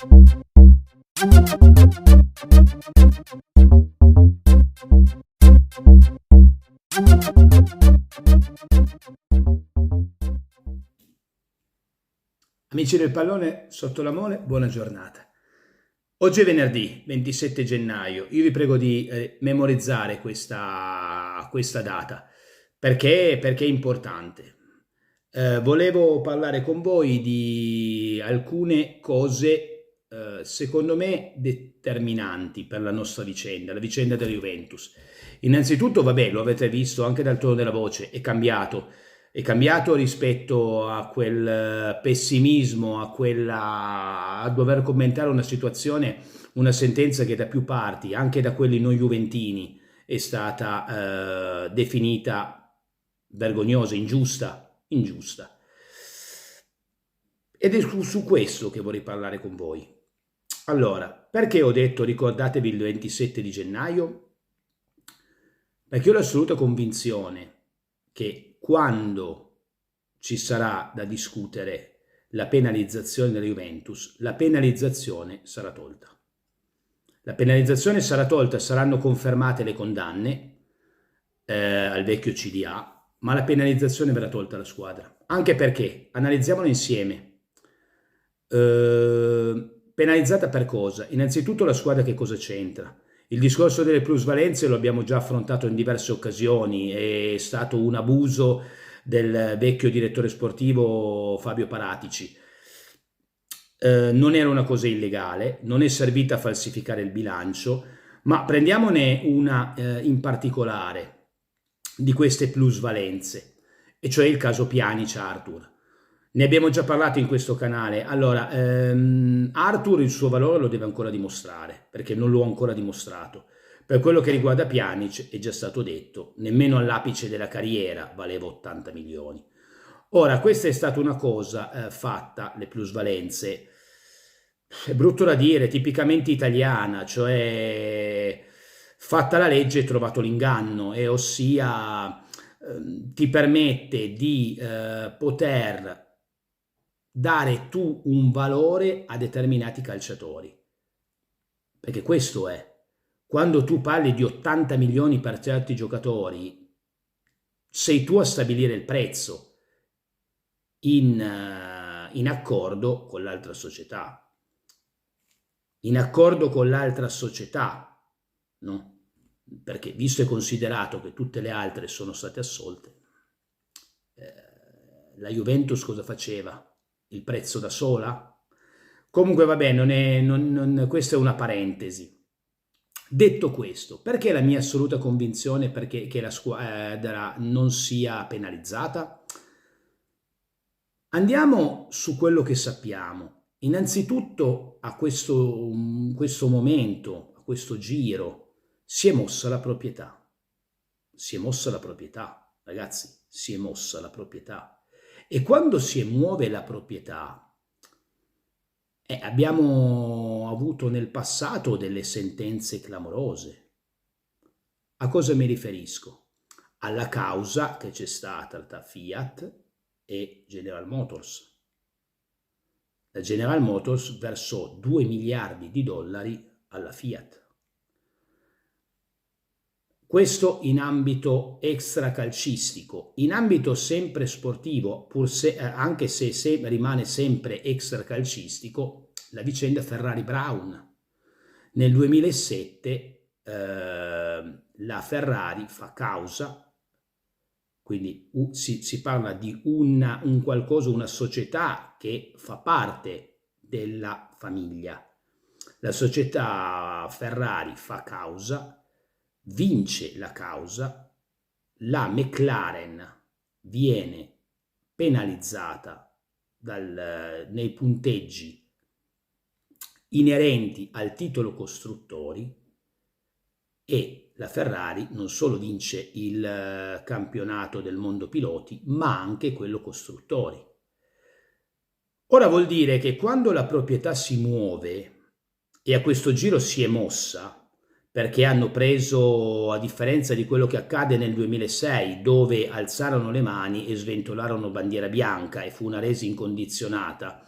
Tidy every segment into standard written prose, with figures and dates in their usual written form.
Amici del pallone sotto l'amore, buona giornata. Oggi è venerdì 27 gennaio, io vi prego di memorizzare questa data perché è importante. Volevo parlare con voi di alcune cose secondo me determinanti per la nostra vicenda, la vicenda della Juventus. Innanzitutto, vabbè, lo avete visto anche dal tono della voce, è cambiato rispetto a quel pessimismo, a dover commentare una situazione, una sentenza che da più parti, anche da quelli non juventini, è stata definita vergognosa, ingiusta. Ed è su questo che vorrei parlare con voi. Allora, perché ho detto ricordatevi il 27 di gennaio? Perché ho l'assoluta convinzione che quando ci sarà da discutere la penalizzazione della Juventus, la penalizzazione sarà tolta. La penalizzazione sarà tolta, saranno confermate le condanne al vecchio CDA, ma la penalizzazione verrà tolta alla squadra. Anche perché, analizziamolo insieme, penalizzata per cosa? Innanzitutto la squadra che cosa c'entra? Il discorso delle plusvalenze lo abbiamo già affrontato in diverse occasioni, è stato un abuso del vecchio direttore sportivo Fabio Paratici. Non era una cosa illegale, non è servita a falsificare il bilancio, ma prendiamone una in particolare di queste plusvalenze, e cioè il caso Pjanic-Arthur. Ne abbiamo già parlato in questo canale. Allora, Arthur il suo valore lo deve ancora dimostrare, perché non lo ha ancora dimostrato. Per quello che riguarda Pjanic, è già stato detto, nemmeno all'apice della carriera valeva 80 milioni. Ora, questa è stata una cosa fatta, le plusvalenze, è brutto da dire, tipicamente italiana, cioè fatta la legge e trovato l'inganno, e ossia ti permette di poter dare tu un valore a determinati calciatori, perché questo è, quando tu parli di 80 milioni per certi giocatori, sei tu a stabilire il prezzo in accordo con l'altra società, no? Perché visto e considerato che tutte le altre sono state assolte, la Juventus cosa faceva? Il prezzo da sola? Comunque va bene, questa è una parentesi. Detto questo, perché la mia assoluta convinzione perché che la squadra non sia penalizzata? Andiamo su quello che sappiamo. Innanzitutto a questo momento, a questo giro, si è mossa la proprietà. Si è mossa la proprietà, ragazzi, si è mossa la proprietà. E quando si muove la proprietà, abbiamo avuto nel passato delle sentenze clamorose. A cosa mi riferisco? Alla causa che c'è stata tra Fiat e General Motors. La General Motors versò 2 miliardi di dollari alla Fiat. Questo in ambito extracalcistico. In ambito sempre sportivo, anche se rimane sempre extracalcistico, la vicenda Ferrari-Brown. Nel 2007 la Ferrari fa causa, quindi si parla di un qualcosa, una società che fa parte della famiglia. La società Ferrari fa causa, vince la causa, la McLaren viene penalizzata nei punteggi inerenti al titolo costruttori, e la Ferrari non solo vince il campionato del mondo piloti, ma anche quello costruttori. Ora vuol dire che quando la proprietà si muove, e a questo giro si è mossa, perché hanno preso, a differenza di quello che accade nel 2006, dove alzarono le mani e sventolarono bandiera bianca e fu una resa incondizionata,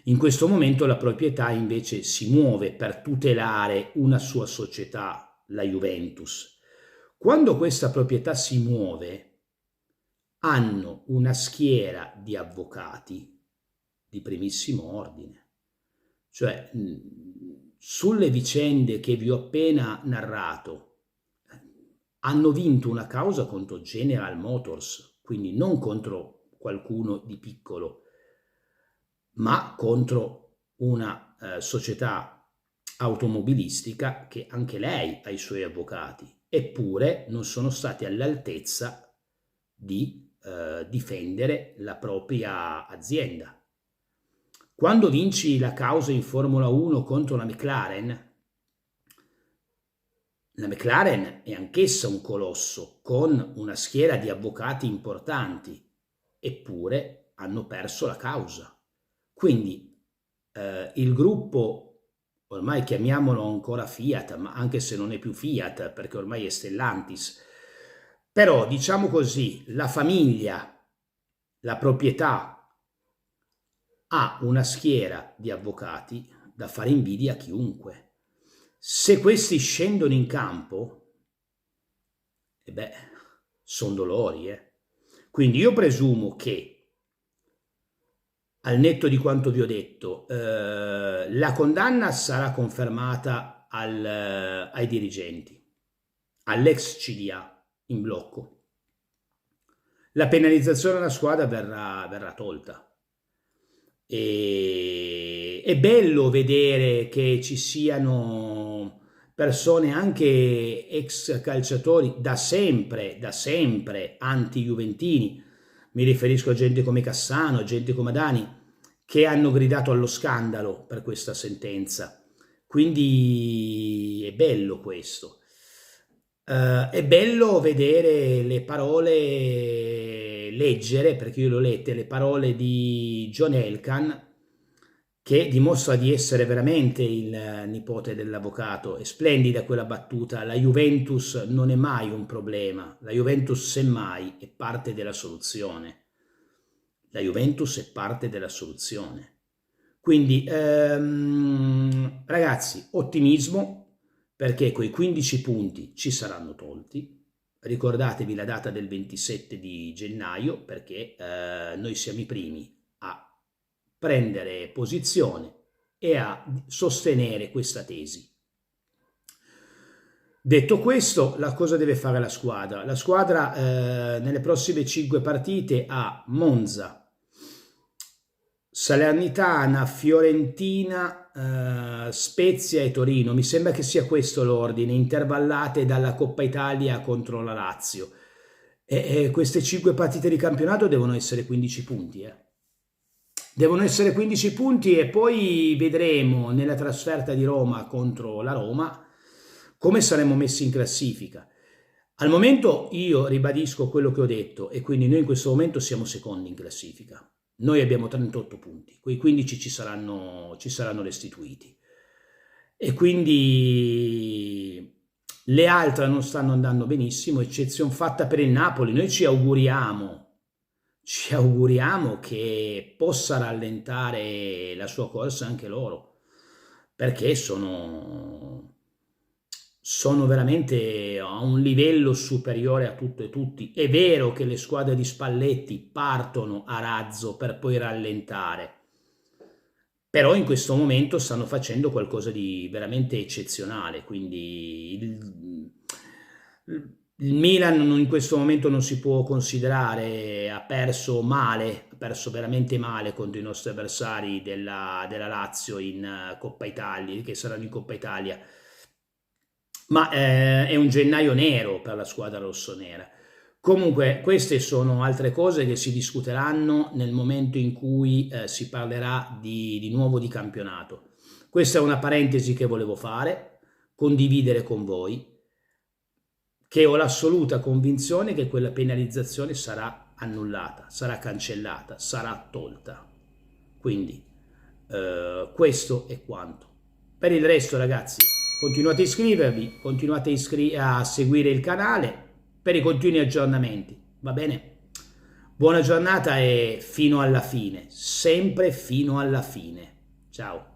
In questo momento la proprietà invece si muove per tutelare una sua società, la Juventus. Quando questa proprietà si muove, hanno una schiera di avvocati di primissimo ordine. Cioè, sulle vicende che vi ho appena narrato, hanno vinto una causa contro General Motors, quindi non contro qualcuno di piccolo, ma contro una società automobilistica che anche lei ha i suoi avvocati, eppure non sono stati all'altezza di difendere la propria azienda. Quando vinci la causa in Formula 1 contro la McLaren è anch'essa un colosso con una schiera di avvocati importanti, eppure hanno perso la causa. Quindi il gruppo, ormai chiamiamolo ancora Fiat, ma anche se non è più Fiat perché ormai è Stellantis, però diciamo così, la famiglia, la proprietà ha una schiera di avvocati da fare invidia a chiunque. Se questi scendono in campo, sono dolori. Quindi io presumo che, al netto di quanto vi ho detto, la condanna sarà confermata ai dirigenti, all'ex CDA in blocco. La penalizzazione alla squadra verrà tolta. E è bello vedere che ci siano persone, anche ex calciatori, da sempre anti-juventini. Mi riferisco a gente come Cassano, a gente come Adani, che hanno gridato allo scandalo per questa sentenza. Quindi è bello questo. È bello vedere le parole, leggere, perché io le ho lette, le parole di John Elkann, che dimostra di essere veramente il nipote dell'avvocato. È splendida quella battuta: la Juventus non è mai un problema, la Juventus semmai è parte della soluzione. La Juventus è parte della soluzione. Quindi ragazzi, ottimismo, perché quei 15 punti ci saranno tolti. Ricordatevi la data del 27 di gennaio, perché noi siamo i primi a prendere posizione e a sostenere questa tesi. Detto questo, la cosa deve fare la squadra? La squadra nelle prossime 5 partite ha Monza, Salernitana, Fiorentina, Spezia e Torino. Mi sembra che sia questo l'ordine, intervallate dalla Coppa Italia contro la Lazio. E queste 5 partite di campionato devono essere 15 punti. Devono essere 15 punti e poi vedremo nella trasferta di Roma contro la Roma come saremo messi in classifica. Al momento io ribadisco quello che ho detto, e quindi noi in questo momento siamo secondi in classifica. Noi abbiamo 38 punti, quei 15 ci saranno restituiti. E quindi le altre non stanno andando benissimo, eccezione fatta per il Napoli. Noi ci auguriamo che possa rallentare la sua corsa anche loro, perché sono veramente a un livello superiore a tutto e tutti. È vero che le squadre di Spalletti partono a razzo per poi rallentare, però in questo momento stanno facendo qualcosa di veramente eccezionale. Quindi il Milan in questo momento non si può considerare, ha perso veramente male contro i nostri avversari della Lazio in Coppa Italia, che saranno in Coppa Italia. Ma è un gennaio nero per la squadra rossonera. Comunque queste sono altre cose che si discuteranno nel momento in cui si parlerà di nuovo di campionato. Questa è una parentesi che volevo fare, condividere con voi, che ho l'assoluta convinzione che quella penalizzazione sarà annullata, sarà cancellata, sarà tolta. Quindi questo è quanto. Per il resto, ragazzi, continuate a iscrivervi, continuate a seguire il canale per i continui aggiornamenti, va bene? Buona giornata e fino alla fine, sempre fino alla fine. Ciao.